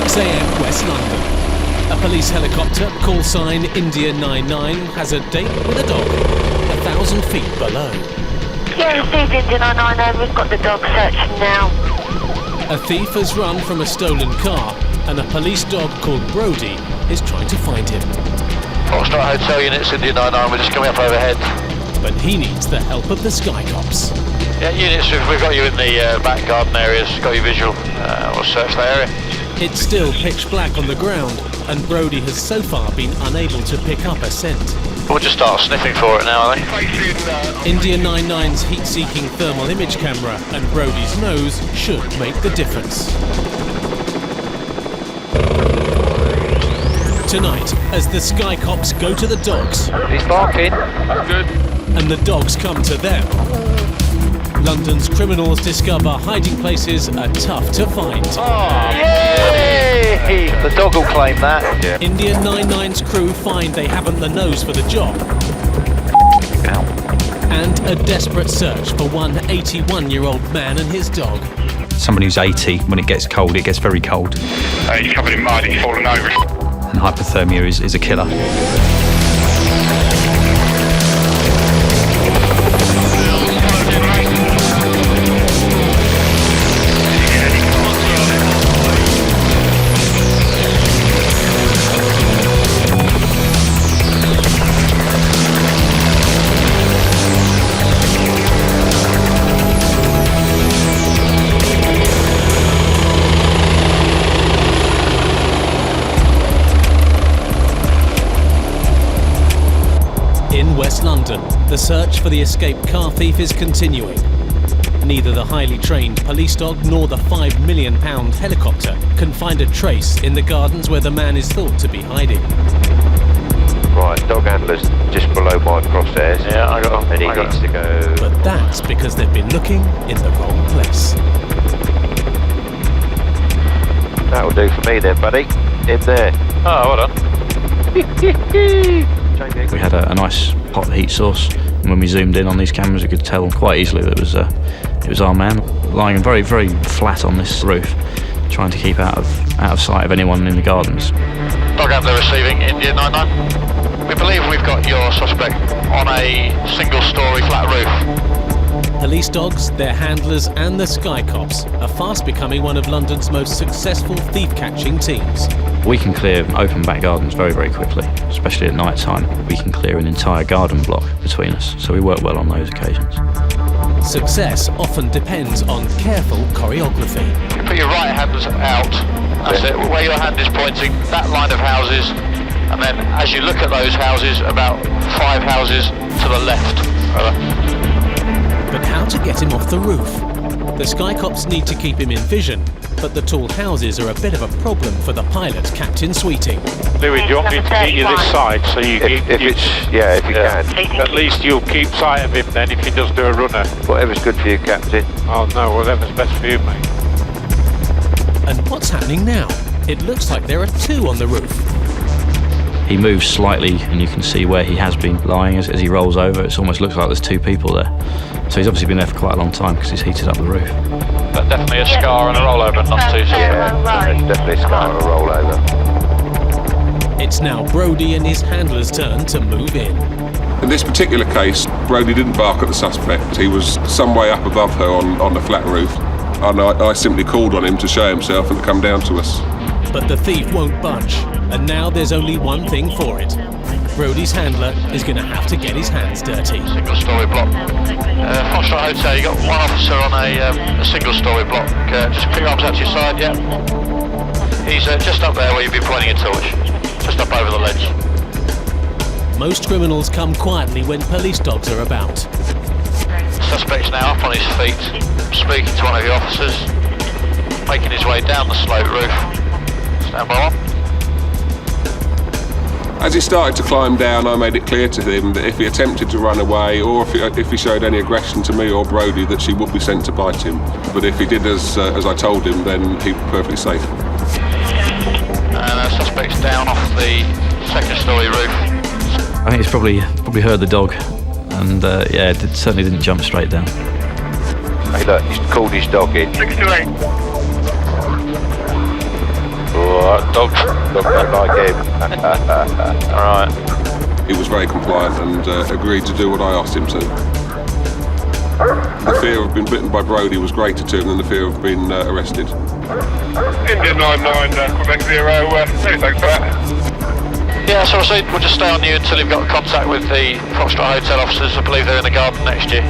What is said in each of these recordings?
6 a.m. West London. A police helicopter, call sign India 99, has a date with a dog 1,000 feet below. Yeah, received India 99, we've got the dog searching now. A thief has run from a stolen car, and a police dog called Brody is trying to find him. Foxtrot Hotel units, India 99, we're just coming up overhead. But he needs the help of the Sky Cops. Yeah, units, we've got you in the back garden areas, got you visual, we'll search the area. It's still pitch black on the ground, and Brody has so far been unable to pick up a scent. We'll just start sniffing for it now, I think. India 99's heat-seeking thermal image camera and Brody's nose should make the difference. Tonight, as the Sky Cops go to the dogs... He's barking. Good. ...and the dogs come to them, London's criminals discover hiding places are tough to find. Oh, yay! The dog will claim that. Yeah. India 99's crew find they haven't the nose for the job. Ow. And a desperate search for one 81-year-old man and his dog. Someone who's 80, when it gets cold, it gets very cold. He's covered in mud, he's fallen over. And hypothermia is a killer. London, the search for the escaped car thief is continuing. Neither the highly trained police dog nor the £5 million helicopter can find a trace in the gardens where the man is thought to be hiding. Right, dog handler's just below my crosshairs. Yeah, I got him. And he needs to go... But that's because they've been looking in the wrong place. That'll do for me then, buddy. In there. Oh, well done. We had a nice hot heat source, and when we zoomed in on these cameras we could tell quite easily that it was our man lying very, very flat on this roof, trying to keep out of sight of anyone in the gardens. Dog handler receiving India 99. We believe we've got your suspect on a single-storey flat roof. Police dogs, their handlers and the Sky Cops are fast becoming one of London's most successful thief-catching teams. We can clear open back gardens very, very quickly, especially at night time. We can clear an entire garden block between us, so we work well on those occasions. Success often depends on careful choreography. You put your right hand out, that's it, where your hand is pointing, that line of houses, and then as you look at those houses, about 5 houses to the left. But how to get him off the roof? The Sky Cops need to keep him in vision, but the tall houses are a bit of a problem for the pilot, Captain Sweeting. Louis, do you want me to get you this side so you if you can. At least you'll keep sight of him then if he does do a runner. Whatever's good for you, Captain. Oh no, whatever's best for you, mate. And what's happening now? It looks like there are 2 on the roof. He moves slightly and you can see where he has been lying as he rolls over. It almost looks like there's 2 people there. So he's obviously been there for quite a long time because he's heated up the roof. But definitely a scar and a rollover, not too soon. Yeah, it's definitely a scar and a rollover. It's now Brody and his handler's turn to move in. In this particular case, Brody didn't bark at the suspect. He was some way up above her on the flat roof. And I simply called on him to show himself and to come down to us. But the thief won't budge, and now there's only one thing for it. Brody's handler is going to have to get his hands dirty. Single-storey block. Foxtrot Hotel, you got one officer on a single-storey block. Just put your arms out to your side, yeah. He's just up there where you'd be pointing a torch. Just up over the ledge. Most criminals come quietly when police dogs are about. Suspect's now up on his feet, speaking to one of the officers, making his way down the slope roof. Stand by one. As he started to climb down, I made it clear to him that if he attempted to run away or if he showed any aggression to me or Brody, that she would be sent to bite him. But if he did as I told him, then he'd be perfectly safe. And the suspect's down off the second-storey roof. I think he's probably heard the dog, and yeah, it certainly didn't jump straight down. Hey look, he's called his dog in. 6 to 8. Oh, dog? Dog don't like him. Alright. He was very compliant and agreed to do what I asked him to. The fear of being bitten by Brodie was greater to him than the fear of being arrested. India 99, Quebec 0, many thanks for that. Yeah, so we'll just stay on you until you've got contact with the Foxtrot Hotel officers. I believe they're in the garden next year.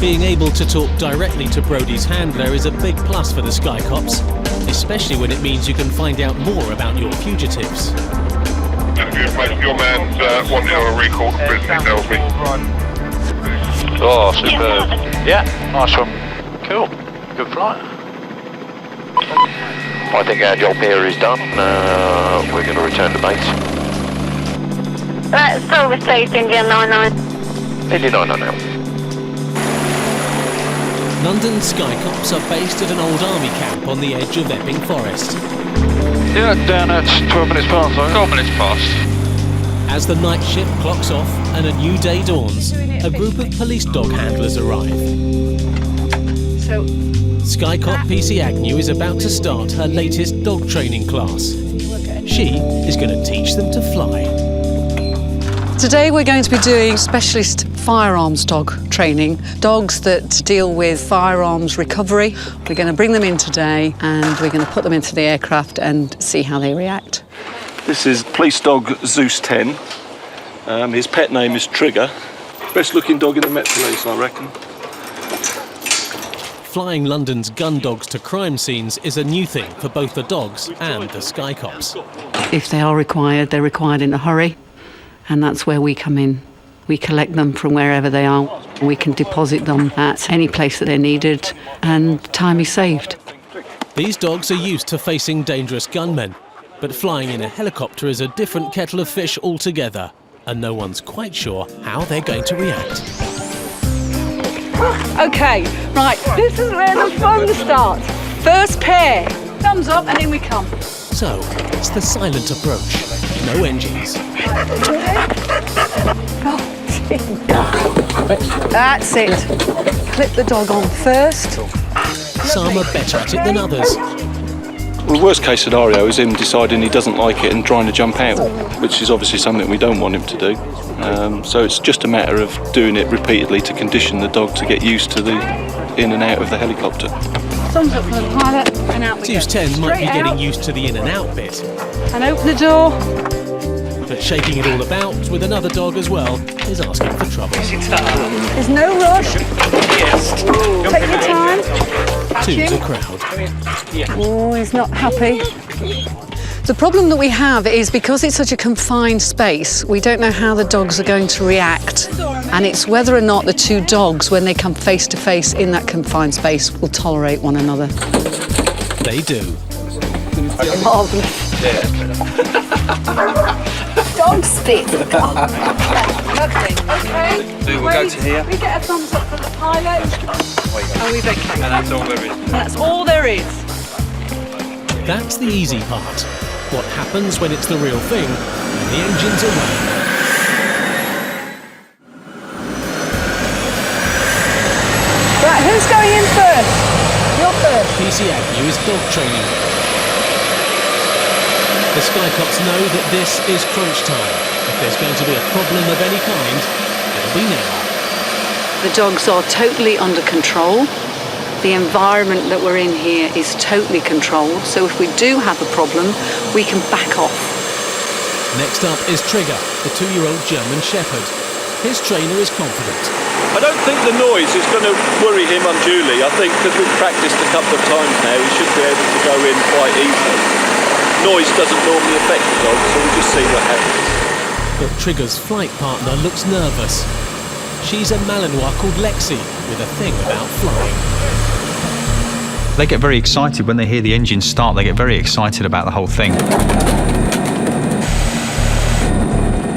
Being able to talk directly to Brodie's handler is a big plus for the Sky Cops, especially when it means you can find out more about your fugitives. Your man's wanting on a recall to prison, he tells me. Oh, superb. Yeah, nice one. Cool. Good flight. I think our job here is done. We're going to return to base. Silver State, India 99. India 99 now. London Sky Cops are based at an old army camp on the edge of Epping Forest. Yeah, down at 12 minutes past, 12 minutes past. As the night shift clocks off and a new day dawns, a group of police dog handlers arrive. Sky Cop PC Agnew is about to start her latest dog training class. She is going to teach them to fly. Today we're going to be doing specialist firearms dog training. Dogs that deal with firearms recovery. We're going to bring them in today and we're going to put them into the aircraft and see how they react. This is police dog Zeus 10. His pet name is Trigger. Best looking dog in the Met Police, I reckon. Flying London's gun dogs to crime scenes is a new thing for both the dogs and the Sky Cops. If they are required, they're required in a hurry, and that's where we come in. We collect them from wherever they are. We can deposit them at any place that they're needed, and time is saved. These dogs are used to facing dangerous gunmen, but flying in a helicopter is a different kettle of fish altogether, and no one's quite sure how they're going to react. Okay, right, this is where the fun starts. First pair, thumbs up and in we come. So, it's the silent approach. No engines. That's it. Clip the dog on first. Some are better at it than others. Well, the worst case scenario is him deciding he doesn't like it and trying to jump out, which is obviously something we don't want him to do. So it's just a matter of doing it repeatedly to condition the dog to get used to the in and out of the helicopter. Thumbs up for the pilot and out we go. Zeus 10 might be Straight getting out used to the in and out bit, and open the door. but shaking it all about with another dog as well is asking for trouble. There's no rush. Take your time. Two's a crowd. Oh, he's not happy. The problem that we have is because it's such a confined space, we don't know how the dogs are going to react. And it's whether or not the two dogs, when they come face to face in that confined space, will tolerate one another. They do. Marvellous. Dog spit. Lovely. Okay. So we'll go to here. We get a thumbs up from the pilot. Oh, we've okay. And that's all there is. That's all there is. That's the easy part. What happens when it's the real thing and the engine's away? Right, who's going in first? You're first. PC Agnew is dog training. The Sky Cops know that this is crunch time. If there's going to be a problem of any kind, it'll be now. The dogs are totally under control. The environment that we're in here is totally controlled, so if we do have a problem, we can back off. Next up is Trigger, the 2-year-old German Shepherd. His trainer is confident. I don't think the noise is going to worry him unduly. I think because we've practiced a couple of times now, he should be able to go in quite easily. Noise doesn't normally affect the dog, so we'll just see what happens. But Trigger's flight partner looks nervous. She's a Malinois called Lexi, with a thing about flying. They get very excited when they hear the engine start. They get very excited about the whole thing.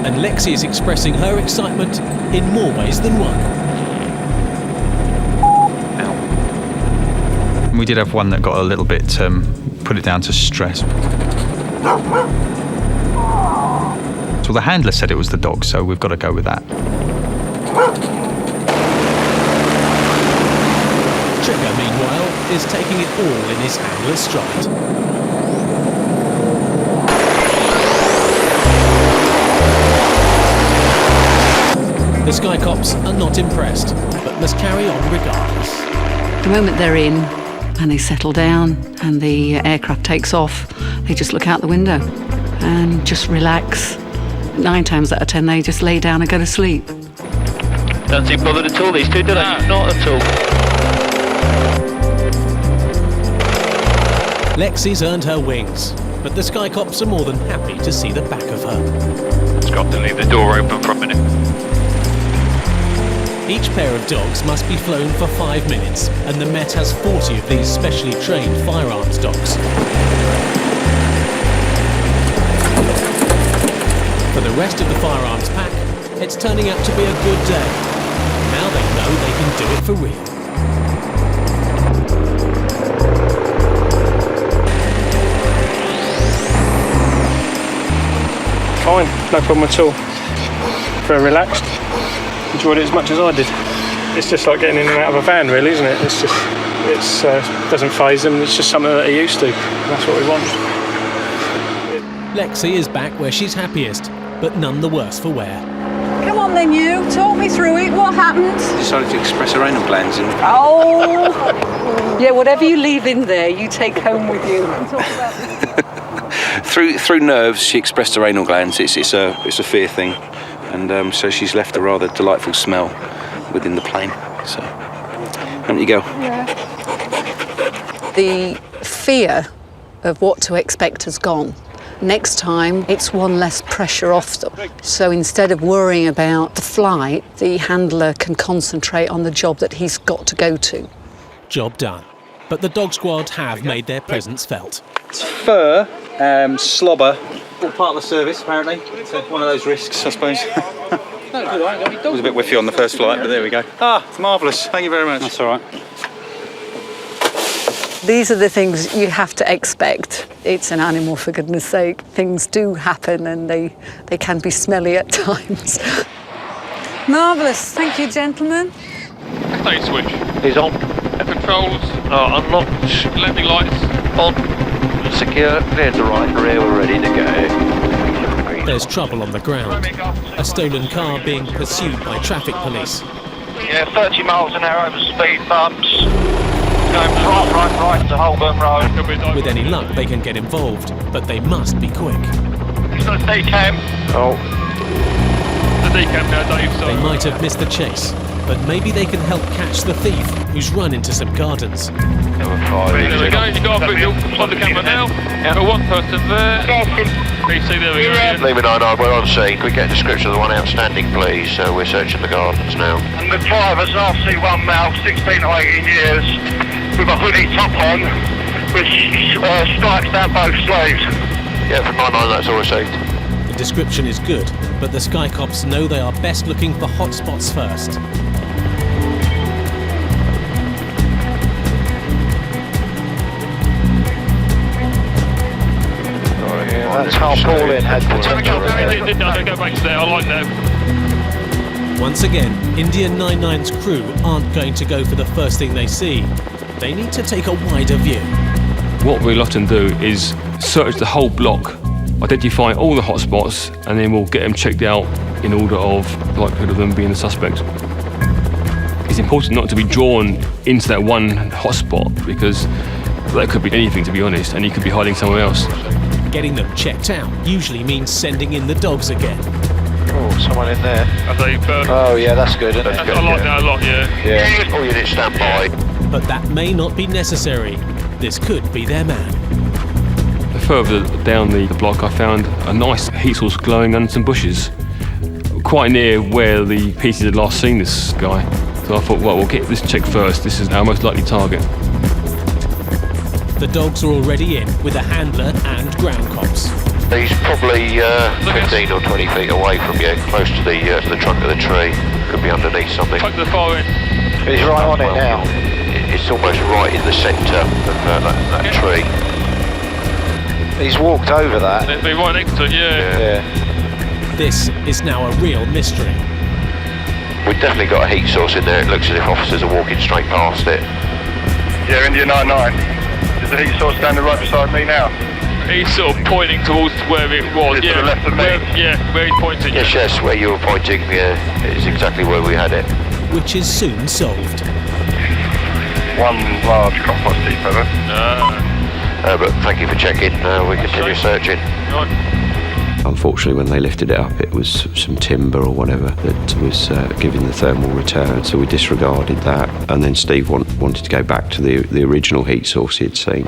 And Lexi is expressing her excitement in more ways than one. And we did have one that got a little bit, put it down to stress. So the handler said it was the dog, so we've got to go with that. Trigger, meanwhile, is taking it all in his handler's stride. The Sky Cops are not impressed, but must carry on regardless. The moment they're in and they settle down and the aircraft takes off, they just look out the window and just relax. 9 times out of 10, they just lay down and go to sleep. Don't seem bothered at all, these two, do they? Not at all. Lexi's earned her wings, but the Sky Cops are more than happy to see the back of her. It's got to leave the door open for a minute. Each pair of dogs must be flown for 5 minutes, and the Met has 40 of these specially trained firearms dogs. For the rest of the firearms pack, it's turning out to be a good day. Now they know they can do it for real. Fine, no problem at all. Very relaxed. Enjoyed it as much as I did. It's just like getting in and out of a van, really, isn't it? It doesn't faze them. It's just something that they're used to. That's what we want. Lexi is back where she's happiest, but none the worse for wear. Come on then, you. Talk me through it. What happened? Decided to express her anal glands in. Oh! Yeah, whatever you leave in there, you take home with you. Through nerves, she expressed her anal glands. It's a fear thing, and so she's left a rather delightful smell within the plane. So, on you go. Yeah. The fear of what to expect has gone. Next time, it's one less pressure off them. So instead of worrying about the flight, the handler can concentrate on the job that he's got to go to. Job done. But the dog squad have made their presence felt. It's fur, slobber, all part of the service apparently. It's one of those risks, I suppose. It was a bit whiffy on the first flight, but there we go. Ah, marvellous, thank you very much. That's all right. These are the things you have to expect. It's an animal, for goodness sake. Things do happen and they can be smelly at times. Marvellous, thank you, gentlemen. Stage switch. He's on. Controls. Unlocked. Landing lights. On. Secure. Cleared the right rear. We're ready to go. There's trouble on the ground. A stolen car being pursued by traffic police. Yeah, 30 miles an hour over speed bumps. Going right to Holborn Road. With any luck, they can get involved, but they must be quick. He's got a decam. Oh. The decam now, Dave. So They might have missed the chase, but maybe they can help catch the thief who's run into some gardens. Number 5. there we go. You've got a visual on the camera now. We've got one person there. PC, there we go. Lima 99, we're on scene. Can we get a description of the one outstanding, please? We're searching the gardens now. And the driver's RC1 male, 16 or 18 years, with a hoodie top on, which strikes down both slaves. Yeah, from 99, that's all received. The description is good, but the Sky Cops know they are best looking for hotspots first. That's how Paul in had Go back to there. I like that. Once again, Indian 99's crew aren't going to go for the first thing they see. They need to take a wider view. What we'll often do is search the whole block, identify all the hotspots, and then we'll get them checked out in order of the likelihood of them being the suspect. It's important not to be drawn into that one hotspot because that could be anything, to be honest, and you could be hiding somewhere else. Getting them checked out usually means sending in the dogs again. Oh, someone in there. Oh, yeah, that's good, isn't it? I like that a lot, yeah. Yeah. All units stand by. But that may not be necessary. This could be their man. Further down the block I found a nice heat source glowing under some bushes, quite near where the PCs had last seen this guy. So I thought, well, we'll get this checked first. This is our most likely target. The dogs are already in with a handler and ground cops. He's probably 15 or 20 feet away from you, close to the trunk of the tree. Could be underneath something. Take the far end. He's right on it now. It's almost right in the centre of that tree. He's walked over that. It'd be right next to it, yeah. This is now a real mystery. We've definitely got a heat source in there. It looks as if officers are walking straight past it. Yeah, India 99. There's a heat source standing right beside me now. He's sort of pointing towards where it was. To the left of me? Where he's pointing. Yes, where you were pointing is exactly where we had it. Which is soon solved. One large cop positive, over. But thank you for checking. We continue searching. Unfortunately, when they lifted it up, it was some timber or whatever that was giving the thermal return, so we disregarded that. And then Steve wanted to go back to the original heat source he'd seen.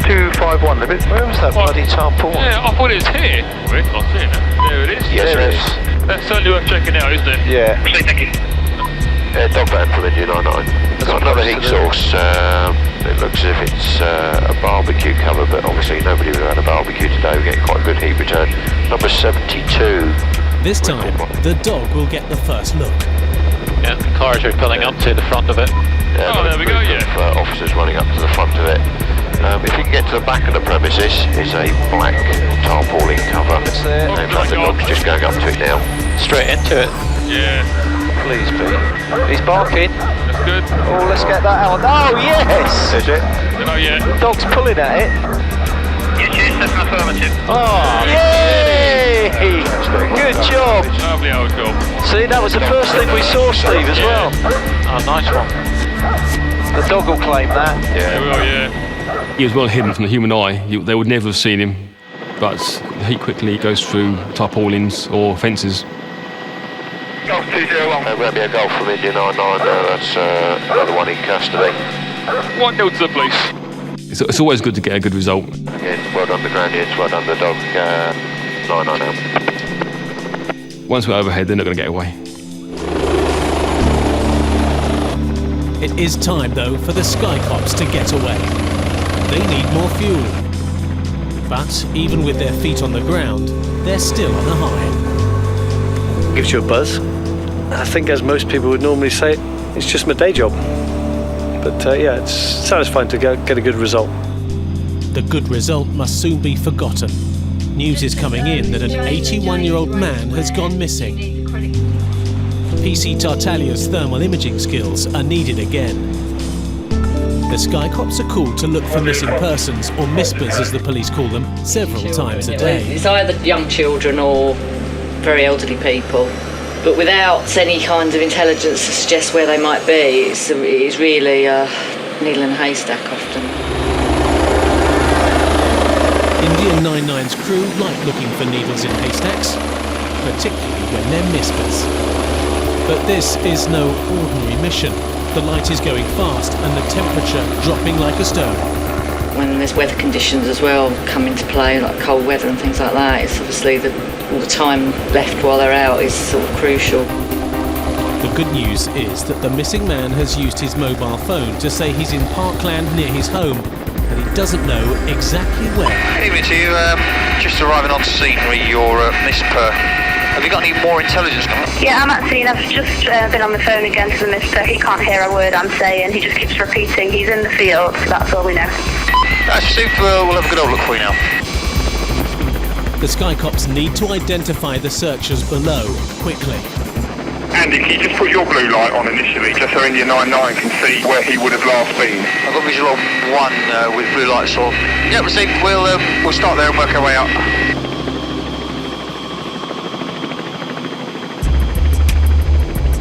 251 limit. Where was that bloody tarpaulin? Yeah, I thought it was here. Wait, I see it now. There it is. Yes, there it is. That's certainly worth checking out, isn't it? Yeah. Thank you. Dog van from India 99. It's got another heat source. It looks as if it's a barbecue cover, but obviously nobody would have had a barbecue today. We're getting quite a good heat return. Number 72. This time, the dog will get the first look. Yeah, the cars are pulling up to the front of it. There we go, Officers running up to the front of it. If you can get to the back of the premises, it's a black tarpaulin cover. It's there. In fact, the dog's just going up to it now. Straight into it. Yeah. Please be. He's barking. That's good. Oh, let's get that out. Oh, yes! Is it? Oh, yeah. The dog's pulling at it. Yes, that's an affirmative. Oh, yay! Good job. Lovely old job. See, that was the first thing we saw, Steve, as well. Oh, nice one. The dog will claim that. Yeah. Well, yeah. He was well hidden from the human eye. They would never have seen him. But he quickly goes through tarpaulins or fences. Golf 201. Romeo Golf from India 99. That's another one in custody. 1-0 to the police. It's always good to get a good result. Again, well done the Grandians, well done the dog 990. Once we're overhead, they're not going to get away. It is time, though, for the Sky Cops to get away. They need more fuel. But even with their feet on the ground, they're still on a high. Gives you a buzz. I think, as most people would normally say, it's just my day job. But yeah, it's satisfying to get a good result. The good result must soon be forgotten. News is coming in that an 81-year-old man has gone missing. PC Tartaglia's thermal imaging skills are needed again. The Sky Cops are called to look for missing persons, or MISPers as the police call them, several times a day. It's either young children or very elderly people. But without any kind of intelligence to suggest where they might be, it's really a needle in a haystack often. India 99's crew like looking for needles in haystacks, particularly when they're MISPers. But this is no ordinary mission. The light is going fast and the temperature dropping like a stone. When there's weather conditions as well come into play, like cold weather and things like that, it's obviously all the time left while they're out is sort of crucial. The good news is that the missing man has used his mobile phone to say he's in Parkland near his home, and he doesn't know exactly where. Evening to you, just arriving on scene re your MISPer. Have you got any more intelligence coming? Yeah, I'm at scene. I've just been on the phone again to the MISPer. He can't hear a word I'm saying. He just keeps repeating he's in the field, so that's all we know. Steve, we'll have a good old look for you now. The Sky Cops need to identify the searchers below quickly. Andy, can you just put your blue light on initially, just so India 99 can see where he would have last been? I've got visual on one with blue lights on. Yeah, Steve, we'll start there and work our way out.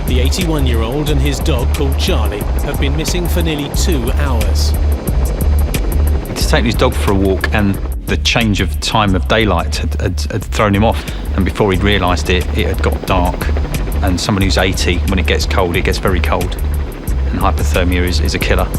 The 81-year-old and his dog called Charlie have been missing for nearly 2 hours. To take his dog for a walk, and the change of time of daylight had thrown him off, and before he'd realised it had got dark. And someone who's 80, when it gets cold, it gets very cold, and hypothermia is a killer.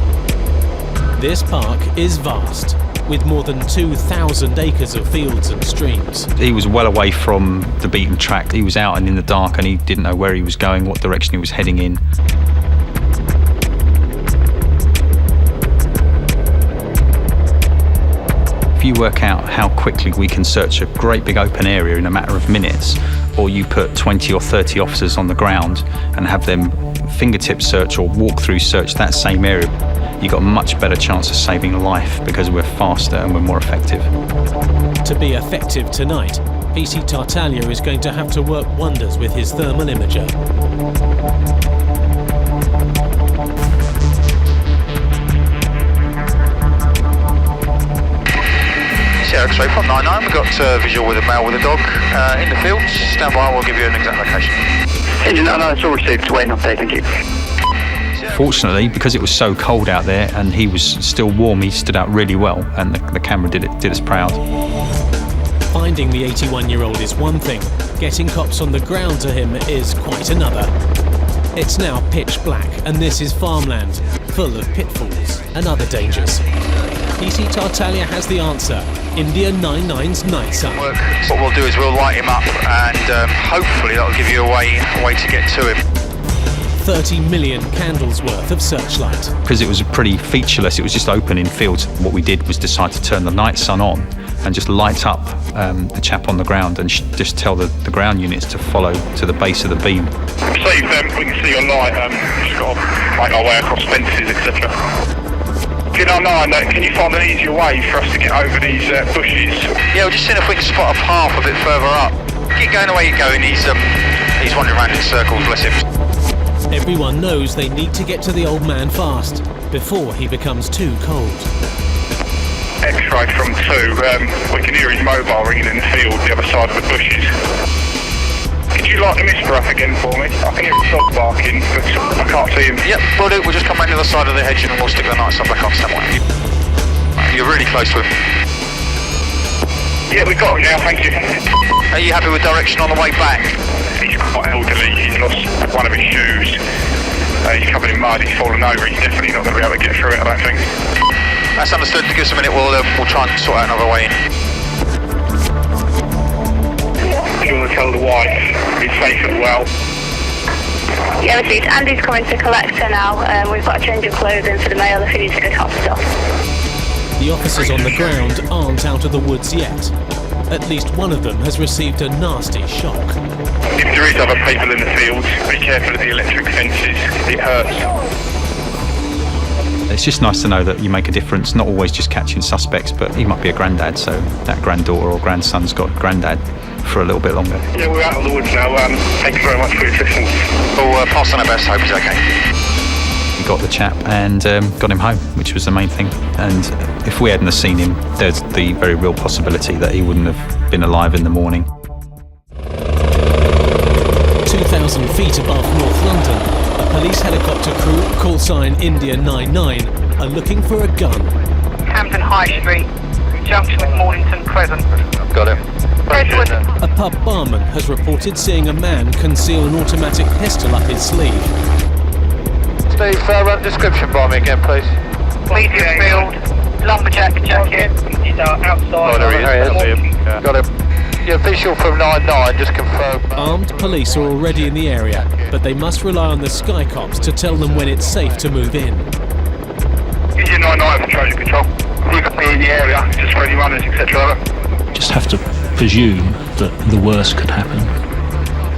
This park is vast, with more than 2,000 acres of fields and streams. He was well away from the beaten track. He was out and in the dark, and he didn't know where he was going, what direction he was heading in. If you work out how quickly we can search a great big open area in a matter of minutes, or you put 20 or 30 officers on the ground and have them fingertip search or walk through search that same area, you've got a much better chance of saving a life because we're faster and we're more effective. To be effective tonight, PC Tartaglia is going to have to work wonders with his thermal imager. X-ray from 99. We've got visual with a male with a dog in the fields. Stand by, we'll give you an exact location. Engine 99, it's all received. Waiting update, thank you. Fortunately, because it was so cold out there and he was still warm, he stood out really well, and the camera did us proud. Finding the 81-year-old is one thing. Getting cops on the ground to him is quite another. It's now pitch black, and this is farmland, full of pitfalls and other dangers. PC Tartaglia has the answer. India 99's night sun. What we'll do is we'll light him up, and hopefully that'll give you a way to get to him. 30 million candles worth of searchlight. Because it was pretty featureless, it was just open in fields. What we did was decide to turn the night sun on and just light up the chap on the ground and just tell the ground units to follow to the base of the beam. See, we can see your light. Just got to make our way across fences, etc. Can you find an easier way for us to get over these bushes? Yeah, we're just seeing if we can spot a path a bit further up. Keep going the way you're going. He's wandering around in circles, bless him. Everyone knows they need to get to the old man fast, before he becomes too cold. X-ray from 2. We can hear his mobile ringing in the field, the other side of the bushes. Could you light the mister up again for me? I can hear his dog barking, but I can't see him. Yep, we'll do. We'll just come round to the other side of the hedge and we'll stick the night sun back on somewhere. You're really close to him. Yeah, we've got him now, thank you. Are you happy with direction on the way back? He's quite elderly, he's lost one of his shoes. He's covered in mud, he's fallen over, he's definitely not going to be able to get through it, I don't think. That's understood. Give us a minute, we'll try and sort out another way in. You want to tell the wife he's safe and well? Yeah, received. Andy's coming to collect her now. We've got a change of clothing for the male if he needs to go to hospital. The officers on the ground aren't out of the woods yet. At least one of them has received a nasty shock. If there is other people in the fields, be careful of the electric fences. It hurts. It's just nice to know that you make a difference, not always just catching suspects, but he might be a granddad, so that granddaughter or grandson's got granddad for a little bit longer. Yeah, we're out of the woods now. Thank you very much for your assistance. We'll pass on our best, hope he's okay. We got the chap and got him home, which was the main thing. And if we hadn't seen him, there's the very real possibility that he wouldn't have been alive in the morning. 2,000 feet above North London, a police helicopter crew, call sign India 99, are looking for a gun. Hampton High Street, junction with Mornington Crescent. Got him. A pub barman has reported seeing a man conceal an automatic pistol up his sleeve. Steve, run description by me again, please. Medium build, lumberjack jacket. He's outside. Oh, there he is. Got him. Yeah, visual from 99, just confirm. Armed police are already in the area, but they must rely on the Sky Cops to tell them when it's safe to move in. Engine 99 for traffic control. You can be in the area, just for any runners, etc. Just have to presume that the worst could happen.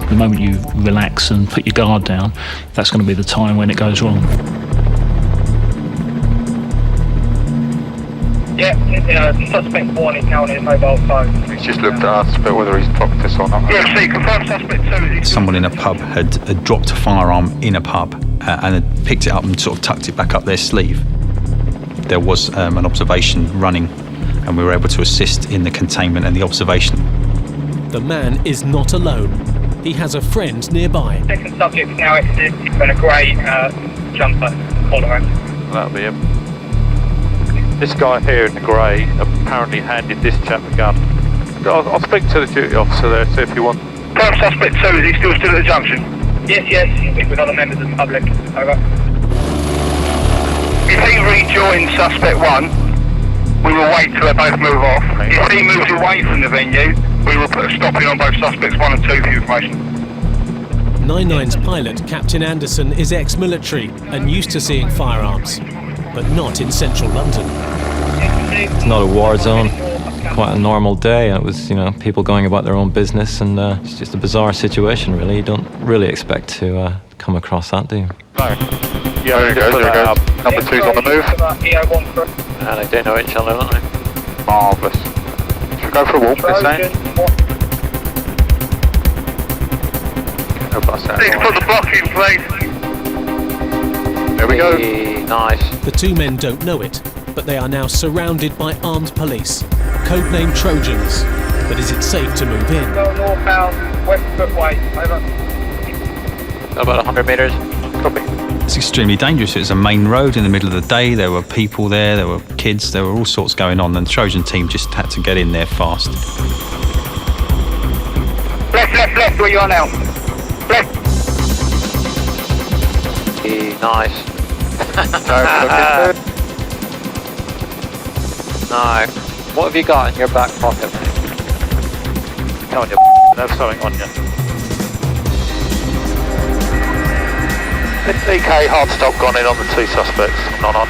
The moment you relax and put your guard down, that's going to be the time when it goes wrong. Yeah, suspect 1 is now on his mobile phone. He's just looked at us, but whether he's dropped this or not. Yeah, see, confirm suspect 2. Someone in a pub had dropped a firearm in a pub and had picked it up and sort of tucked it back up their sleeve. There was an observation running, and we were able to assist in the containment and the observation. The man is not alone. He has a friend nearby. Second subject is now exited in a grey jumper collar. That'll be him. This guy here in the grey apparently handed this chap a gun. I'll speak to the duty officer there, see if you want. Confirm suspect 2, is he still at the junction? Yes, with other members of the public. Over. If he rejoins suspect 1, we will wait till they both move off. If he moves away from the venue, we will put a stop in on both suspects 1 and 2 for information. 99's pilot, Captain Anderson, is ex-military and used to seeing firearms, but not in central London. It's not a war zone, quite a normal day. It was, people going about their own business, and it's just a bizarre situation, really. You don't really expect to come across that, do you? Yeah, there he goes. Number 2's on the move. And they do know each other, don't they? Marvellous. Should we go for a walk this time? Please put the block in, please. There we go. Nice. The two men don't know it, but they are now surrounded by armed police, codenamed Trojans. But is it safe to move in? Go northbound, west footway, over. About 100 metres. Copy. It's extremely dangerous. It's a main road in the middle of the day. There were people there were kids, there were all sorts going on, and the Trojan team just had to get in there fast. Left, where you are now. Left. Nice. No. What have you got in your back pocket, mate? Come on, you there's something on you. DK hard stop gone in on the 2 suspects, not on.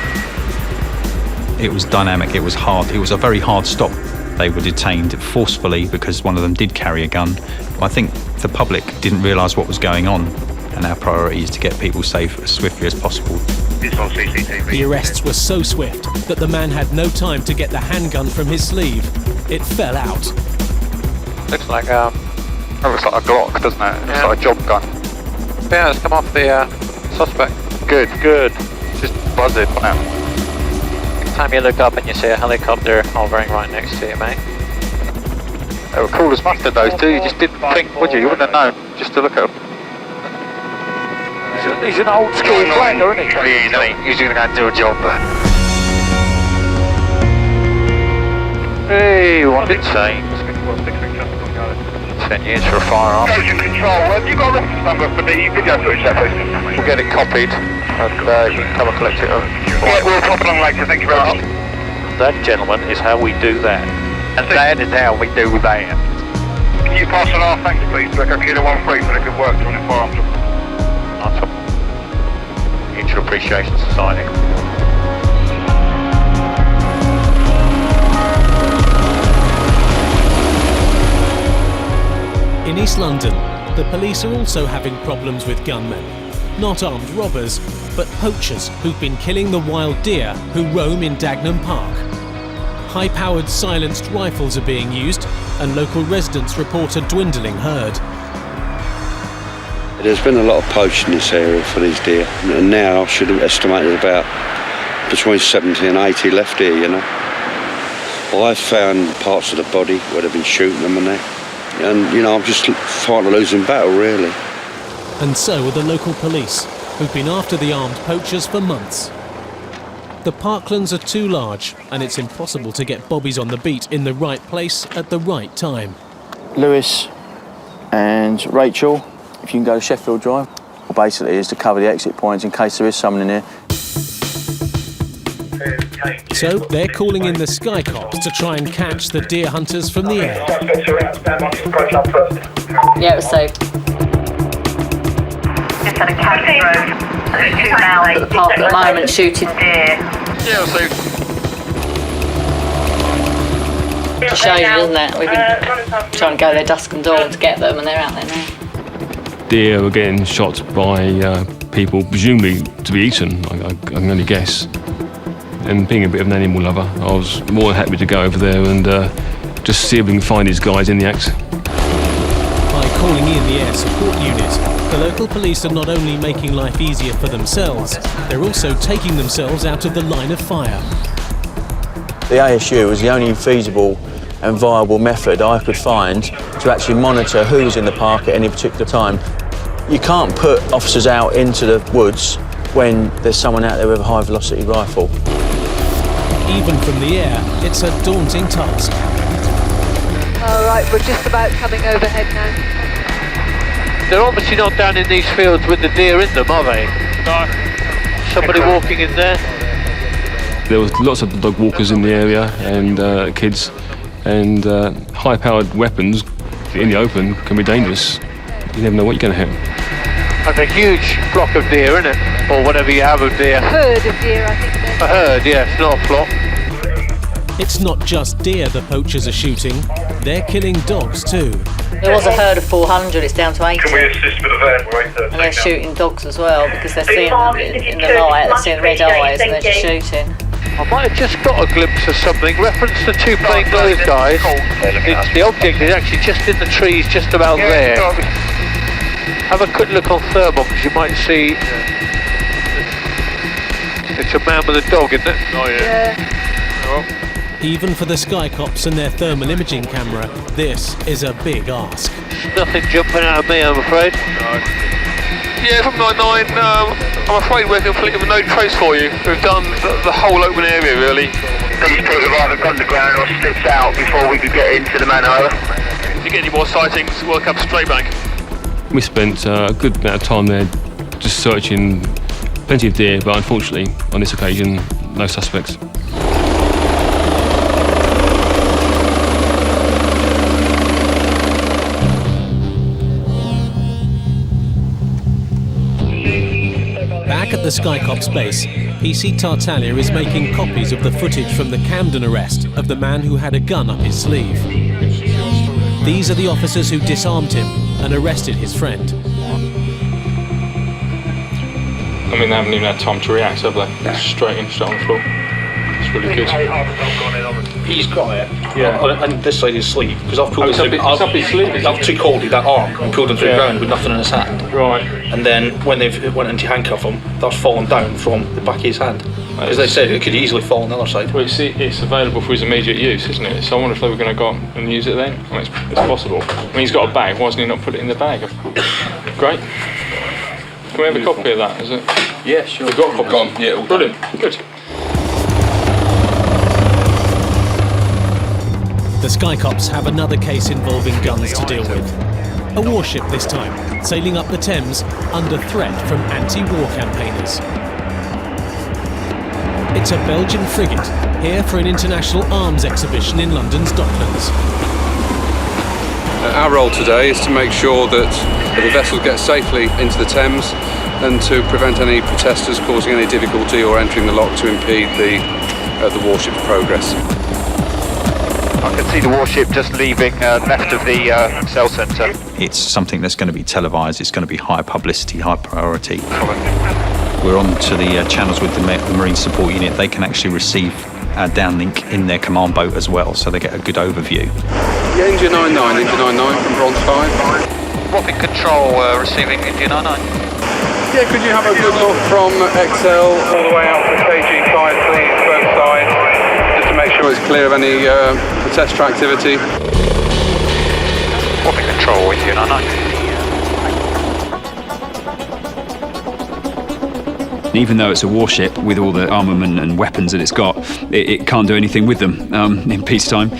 It was dynamic, it was hard, it was a very hard stop. They were detained forcefully because one of them did carry a gun. I think the public didn't realise what was going on, and our priority is to get people safe as swiftly as possible. It's on CCTV. The arrests were so swift that the man had no time to get the handgun from his sleeve. It fell out. Looks like a Glock, doesn't it? It's like a job gun. Yeah, it's come off the suspect. Good. Just buzz it now. Next time you look up and you see a helicopter hovering right next to you, mate. They were cool as mustard, those two. You just didn't think, would you? You wouldn't have known just to look at them. He's an old school flanker, isn't he? He's going to go and do a job. Hey, what did it say? 10 years for a firearm. Trojan Control, have you got a reference number for the video footage there, please? We'll get it copied and you can come and collect it. Yeah, we'll pop along later, thank you very much. That, gentlemen, is how we do that. And that is how we do that. Can you pass on our thanks, please? Like, I can get a 1-3 for the good work doing the firearms. Mutual Appreciation Society. In East London, the police are also having problems with gunmen. Not armed robbers, but poachers who've been killing the wild deer who roam in Dagenham Park. High-powered silenced rifles are being used, and local residents report a dwindling herd. There's been a lot of poaching in this area for these deer, and now I should have estimated about between 70 and 80 left here, you know. Well, I've found parts of the body where they've been shooting them and that, and, you know, I'm just fighting a losing battle, really. And so are the local police, who've been after the armed poachers for months. The parklands are too large, and it's impossible to get bobbies on the beat in the right place at the right time. Lewis and Rachel, if you can go to Sheffield Drive, basically is to cover the exit points in case there is someone in there. So they're calling in the Sky Cops to try and catch the deer hunters from the air. Yeah, it was safe. Just had a county road. There's 2 males At the park at the moment shooting deer. Yeah, so It shows you, doesn't it? We've been trying to go there dusk and dawn to get them, and they're out there now. Deer were getting shot by people, presumably to be eaten, I can only guess. And being a bit of an animal lover, I was more than happy to go over there and just see if we can find these guys in the act. By calling in the air support unit, the local police are not only making life easier for themselves, they're also taking themselves out of the line of fire. The ASU was the only feasible and viable method I could find to actually monitor who was in the park at any particular time. You can't put officers out into the woods when there's someone out there with a high-velocity rifle. Even from the air, it's a daunting task. All right, we're just about coming overhead now. they're obviously not down in these fields with the deer in them, are they? No. Somebody walking in there? There was lots of dog walkers in the area and kids, and high-powered weapons in the open can be dangerous. You never know what you're going to hit. Like a huge flock of deer, isn't it? Or whatever you have of deer. A herd of deer, I think. A herd, yes, not a flock. It's not just deer the poachers are shooting, they're killing dogs too. There was a herd of 400, it's down to 80. Can we assist with the van? And they're shooting dogs as well because they're seeing them in the light, they're seeing red eyes and they're just shooting. I might have just got a glimpse of something. Reference to two plain clothes guys. The object is actually just in the trees, just about there. Have a quick look on thermal because you might see It's a man with a dog, isn't it? Oh, yeah. Even for the Sky Cops and their thermal imaging camera, this is a big ask. Nothing jumping out of me, I'm afraid. Yeah, from 99, I'm afraid we're completely with no trace for you. We've done the whole open area, really. These people have either gone to ground or slipped out before we could get into the manor. If you get any more sightings, we'll come straight back. We spent a good amount of time there just searching plenty of deer, but unfortunately, on this occasion, no suspects. Back at the Sky Cops base, PC Tartaglia is making copies of the footage from the Camden arrest of the man who had a gun up his sleeve. These are the officers who disarmed him and arrested his friend. I mean, they haven't even had time to react, have they? Straight on the floor. It's really good. He's got it. Yeah. And this side of his sleeve, because I've pulled him through. It's up his sleeve. I've took hold of that arm and pulled him through the ground with nothing in his hand. Right. And then when they went in to handcuff him, that's fallen down from the back of his hand. Because they said it could easily fall on the other side. Well, it's available for his immediate use, isn't it? So I wonder if they were going to go and use it then. I mean, it's possible. I mean, he's got a bag. Why doesn't he not put it in the bag? Great. Can we have a copy of that? Is it? Yeah, sure. We've got a copy. Yeah, brilliant. Good. The Sky Cops have another case involving guns to deal with. A warship this time, sailing up the Thames under threat from anti-war campaigners. It's a Belgian frigate, here for an international arms exhibition in London's Docklands. Our role today is to make sure that the vessels get safely into the Thames and to prevent any protesters causing any difficulty or entering the lock to impede the warship's progress. I can see the warship just leaving left of the cell centre. It's something that's going to be televised, it's going to be high publicity, high priority. We're on to the channels with the Marine Support Unit. They can actually receive our downlink in their command boat as well, so they get a good overview. Yeah, India 99 from Bronze 5. Rocket Control receiving India 99. Yeah, could you have a good look from XL all the way out to staging side, please, both sides, just to make sure it's clear of any protester activity. Rocket Control, India 99. Even though it's a warship with all the armament and weapons that it's got, it can't do anything with them in peacetime.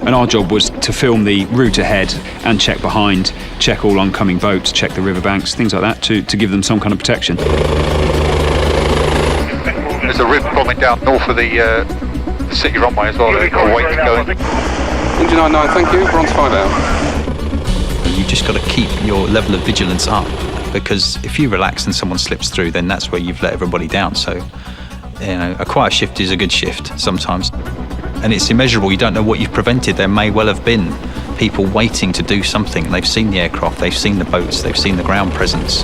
And our job was to film the route ahead and check behind, check all oncoming boats, check the riverbanks, things like that, to give them some kind of protection. There's a river bombing down north of the city runway as well. They've got a wait going. India 99, thank you. Bronze 5 out. You've just got to keep your level of vigilance up, because if you relax and someone slips through, then that's where you've let everybody down. So, a quiet shift is a good shift sometimes. And it's immeasurable. You don't know what you've prevented. There may well have been people waiting to do something. They've seen the aircraft, they've seen the boats, they've seen the ground presence,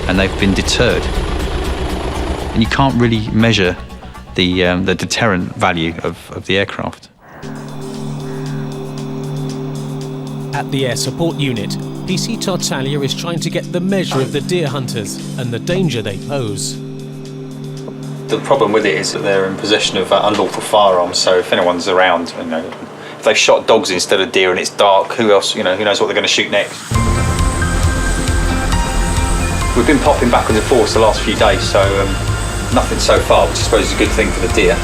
and they've been deterred. And you can't really measure the deterrent value of the aircraft. At the Air Support Unit, PC Tartaglia is trying to get the measure of the deer hunters and the danger they pose. The problem with it is that they're in possession of unlawful firearms, so if anyone's around, if they've shot dogs instead of deer and it's dark, who else, who knows what they're going to shoot next? We've been popping backwards and forwards the last few days, so nothing so far, which I suppose is a good thing for the deer.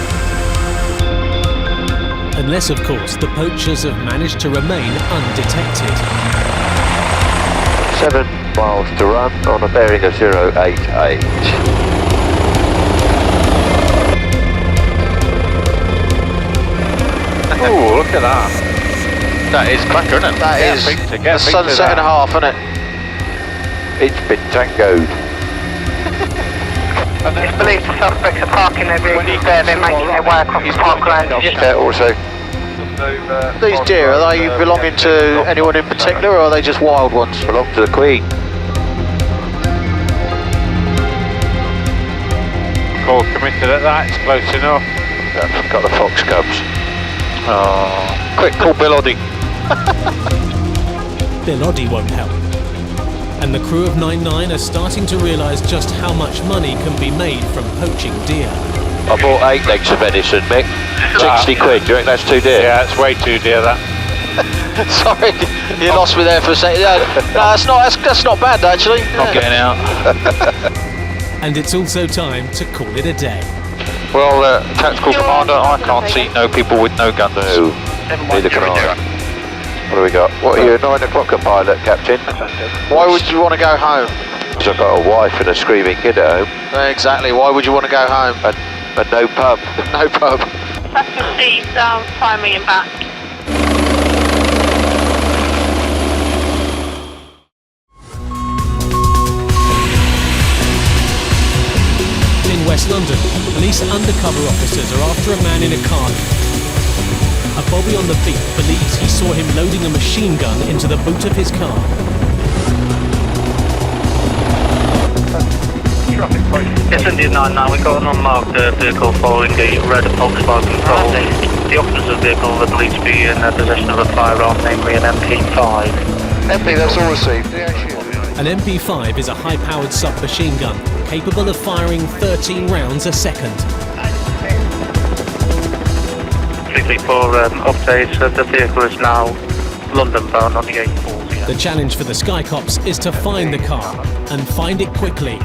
Unless, of course, the poachers have managed to remain undetected. 7 miles to run on a bearing of 088. Oh, look at that. That is cracker, isn't it? That is the sunset and a half, isn't it? It's been tangoed. It's believed the suspects are parking their vehicles there, they're making their way across the parkland. Yeah, also. These deer, are they belonging to anyone in particular, or are they just wild ones? Belong to the Queen. Call committed at that, it's close enough. I've got the fox cubs. Oh, quick, call Bill Oddie. Bill Oddie won't help. And the crew of 99 are starting to realise just how much money can be made from poaching deer. I bought 8 legs of venison, Mick. 60 quid, do you reckon that's too dear? Yeah, it's way too dear, that. Sorry, you lost me there for a second. No, that's not bad, actually. Not getting out. And it's also time to call it a day. Well, Tactical Commander, I can't see no people with no guns. No, neither can I. What do we got? What are you, 9 o'clock a pilot, Captain? Why would you want to go home? Because I've got a wife and a screaming kid at home. Exactly, why would you want to go home? And no pub. No pub. Second Steve, primary and back. In West London, police undercover officers are after a man in a car. A Bobby on the beat believes he saw him loading a machine gun into the boot of his car. Yes, Indian 99, we've got an unmarked vehicle following a red Volkswagen Polo. The occupants of the vehicle are believed to be in possession of a firearm, namely an MP5. MP, that's all received. An MP5 is a high-powered submachine gun capable of firing 13 rounds a second. Particularly for updates, the vehicle is now London-bound on the A40. The challenge for the Sky Cops is to find the car, and find it quickly.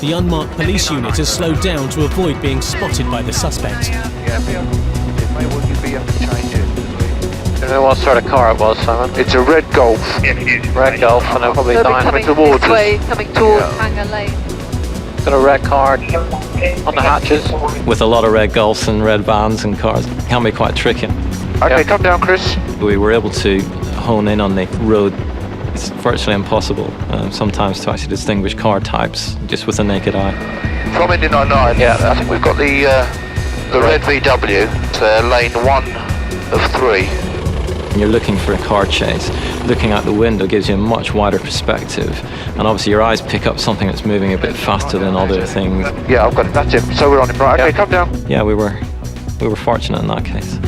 The unmarked police unit has slowed down to avoid being spotted by the suspect. You know what sort of car it was, Simon? It's a red Golf. Red Golf, and they're probably Coming towards this way, us. coming towards Hanger Lane. Got a red card on the hatches. With a lot of red Golfs and red vans and cars, it can be quite tricky. Okay, come down, Chris. We were able to hone in on the road. It's virtually impossible sometimes to actually distinguish car types just with the naked eye. From Indian 99, yeah, I think we've got the red VW. It's lane 1 of 3. When you're looking for a car chase, looking out the window gives you a much wider perspective, and obviously your eyes pick up something that's moving a bit faster than other things. Yeah, I've got it. That's him. So we're on him, right? Okay, come down. Yeah, we were fortunate in that case.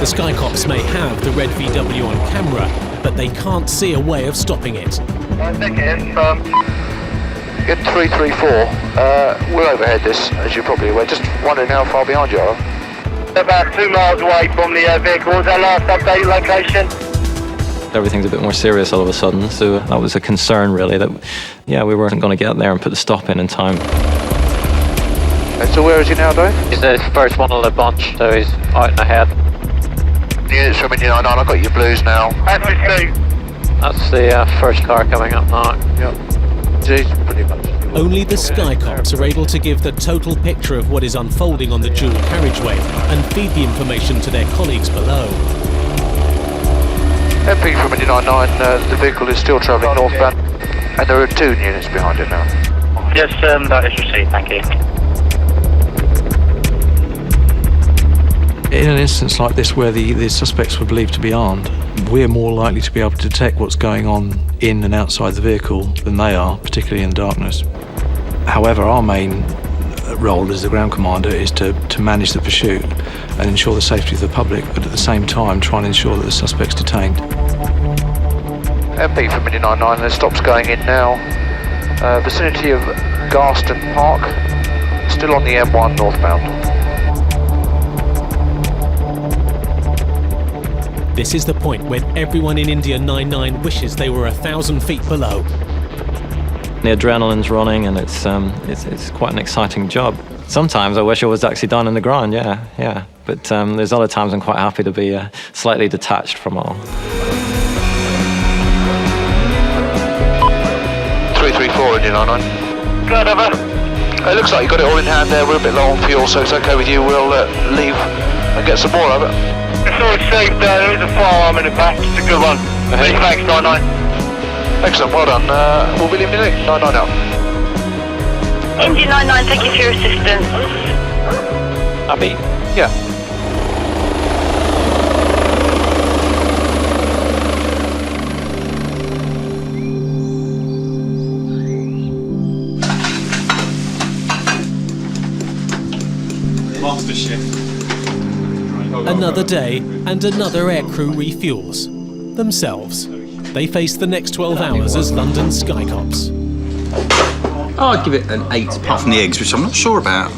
The Sky Cops may have the red VW on camera, but they can't see a way of stopping it. Get 334. We're overhead this, as you're probably aware. Just wondering how far behind you are. About 2 miles away from the vehicle. Was our last update location? Everything's a bit more serious all of a sudden, so that was a concern really, that we weren't going to get there and put the stop in time. And so where is he now, Dave? He's the first one of the bunch, so he's out and ahead. Units from Indian 99, I've got your blues now. That's the first car coming up now. Yep. Geez, pretty much. Only the Sky Cops are able to give the total picture of what is unfolding on the dual carriageway and feed the information to their colleagues below. MP from Indian 99, the vehicle is still travelling northbound, and there are 2 units behind it now. Yes, that is received, thank you. In an instance like this where the suspects were believed to be armed, we're more likely to be able to detect what's going on in and outside the vehicle than they are, particularly in the darkness. However, our main role as the ground commander is to manage the pursuit and ensure the safety of the public, but at the same time try and ensure that the suspect's detained. MP from Indian 99, there's stops going in now. Vicinity of Garston Park, still on the M1 northbound. This is the point where everyone in India 99 wishes they were 1,000 feet below. The adrenaline's running, and it's quite an exciting job. Sometimes I wish I was actually down on the ground, yeah. But there's other times I'm quite happy to be slightly detached from all. 334 Indian 99. Good, over. It looks like you got it all in hand there. We're a bit low on fuel, so it's okay with you. We'll leave and get some more of it. It's all received, there is a firearm in the back, it's a good one. Many thanks, 99. Excellent, well done. We'll be leaving you 99 out. Indian 99, thank you for your assistance. Abby? Yeah. Master shift. Another day and another aircrew refuels themselves. they face the next 12 hours as London Sky Cops. I'd give it an 8, apart from the eggs, which I'm not sure about.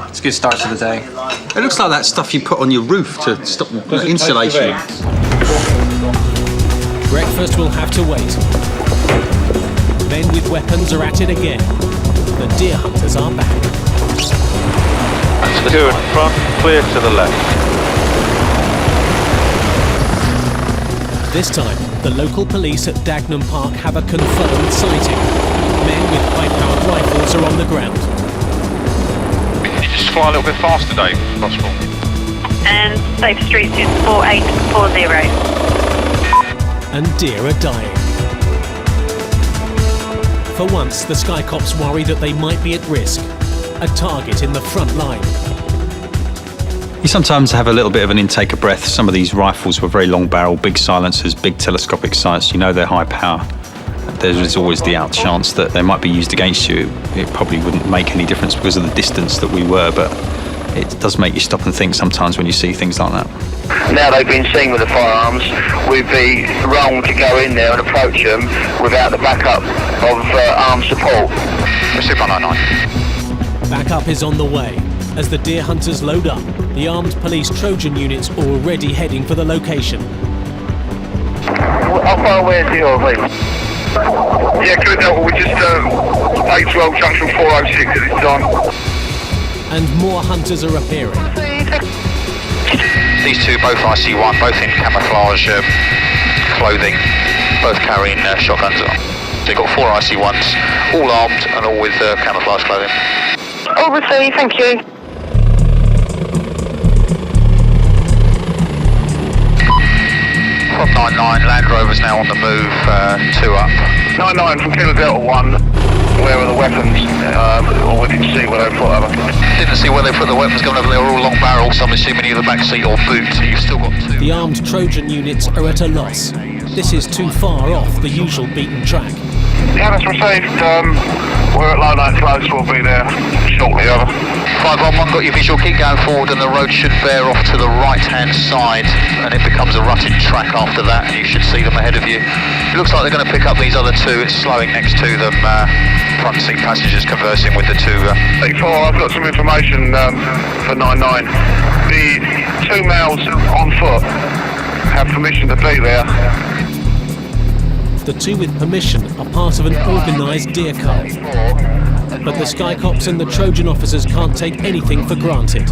It's a good start to the day. It looks like that stuff you put on your roof to stop insulation. Breakfast will have to wait. Men with weapons are at it again. The deer hunters are back. That's 2 in front, clear to the left. This time, the local police at Dagenham Park have a confirmed sighting. Men with high-powered rifles are on the ground. Can you just fly a little bit faster, Dave, if possible? And safe streets is 4840. And deer are dying. For once, the Sky Cops worry that they might be at risk. A target in the front line. You sometimes have a little bit of an intake of breath. Some of these rifles were very long barrel, big silencers, big telescopic sights. You know they're high power. There's always the out chance that they might be used against you. It probably wouldn't make any difference because of the distance that we were, but it does make you stop and think sometimes when you see things like that. Now they've been seen with the firearms, we'd be wrong to go in there and approach them without the backup of armed support. Super 99. Backup is on the way. As the deer hunters load up, the armed police Trojan units are already heading for the location. How far away is the OV? Yeah, good. We just 812 junction 406 at this time. And more hunters are appearing. These two, both IC1, both in camouflage clothing, both carrying shotguns on. They've got 4 IC1s, all armed and all with camouflage clothing. Oversea, thank you. From 99, Land Rover's now on the move, 2 up. 99 from Kilo Delta 1, where are the weapons? Or we didn't see where they put them. Didn't see where they put the weapons going over. They were all long barrel, so I'm assuming either back seat or boot. You've still got 2. The armed Trojan units are at a loss. This is too far off the usual beaten track. Yeah, that's received. We're at low night close, we'll be there shortly, over. 511, got your visual, keep going forward and the road should bear off to the right-hand side and it becomes a rutted track after that and you should see them ahead of you. It looks like they're going to pick up these other 2, it's slowing next to them, front seat passengers conversing with the 2. I've got some information for 99. The 2 males on foot have permission to be there. The 2 with permission are part of an organised deer cult. But the Sky Cops and the Trojan officers can't take anything for granted.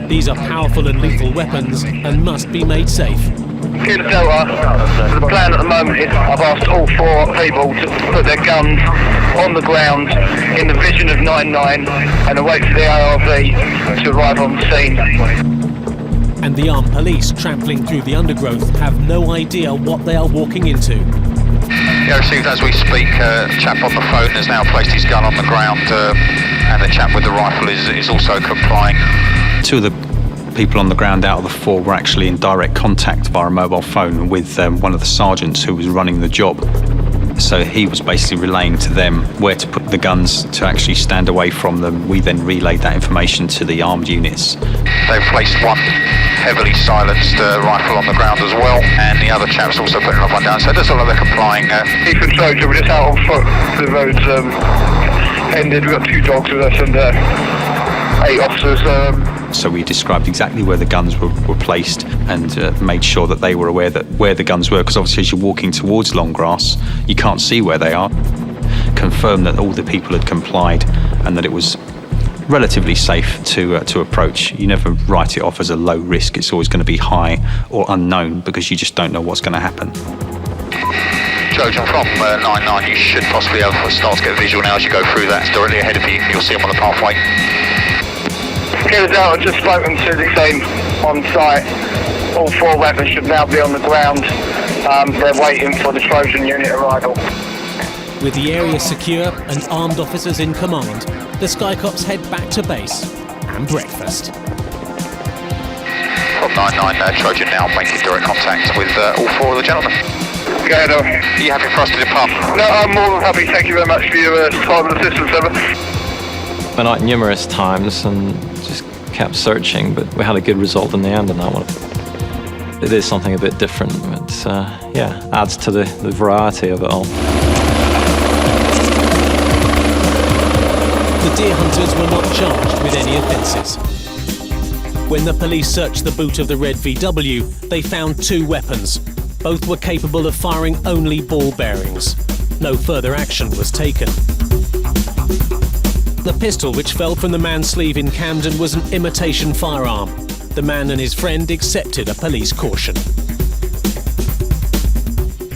These are powerful and lethal weapons and must be made safe. Kilo Delta, the plan at the moment is I've asked all 4 people to put their guns on the ground in the vision of 99 and await for the ARV to arrive on the scene. And the armed police trampling through the undergrowth have no idea what they are walking into. Yeah, received as we speak. Chap on the phone has now placed his gun on the ground and the chap with the rifle is also complying. 2 of the people on the ground out of the 4 were actually in direct contact via a mobile phone with one of the sergeants who was running the job. So he was basically relaying to them where to put the guns to actually stand away from them. We then relayed that information to the armed units. They've placed 1 heavily silenced rifle on the ground as well, and the other chap's also putting another one down, so it does look like they're complying. Ethan Trojan, we're just out on foot. The road's ended, we've got 2 dogs with us and 8 officers. So we described exactly where the guns were placed and made sure that they were aware that where the guns were, because obviously as you're walking towards long grass, you can't see where they are. Confirmed that all the people had complied and that it was relatively safe to approach. You never write it off as a low risk. It's always going to be high or unknown because you just don't know what's going to happen. Trojan from 99, you should possibly have start to get visual now as you go through that. It's directly ahead of you, you'll see them on the pathway. Kilo Delta, just spoken to the team on site. All 4 weapons should now be on the ground. They're waiting for the Trojan unit arrival. With the area secure and armed officers in command, the Sky Cops head back to base and breakfast. From 99, Trojan now making direct contact with all 4 of the gentlemen. Go ahead, over. Are you happy for us to depart? No, I'm more than happy. Thank you very much for your time and assistance, over. Went out numerous times and just kept searching, but we had a good result in the end on that one. it is something a bit different. It adds to the variety of it all. The deer hunters were not charged with any offences. When the police searched the boot of the red VW, they found 2 weapons. Both were capable of firing only ball bearings. No further action was taken. The pistol which fell from the man's sleeve in Camden was an imitation firearm. The man and his friend accepted a police caution.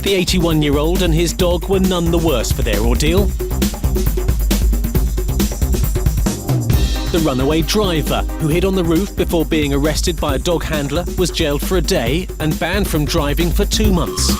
The 81-year-old and his dog were none the worse for their ordeal. The runaway driver, who hid on the roof before being arrested by a dog handler, was jailed for a day and banned from driving for 2 months.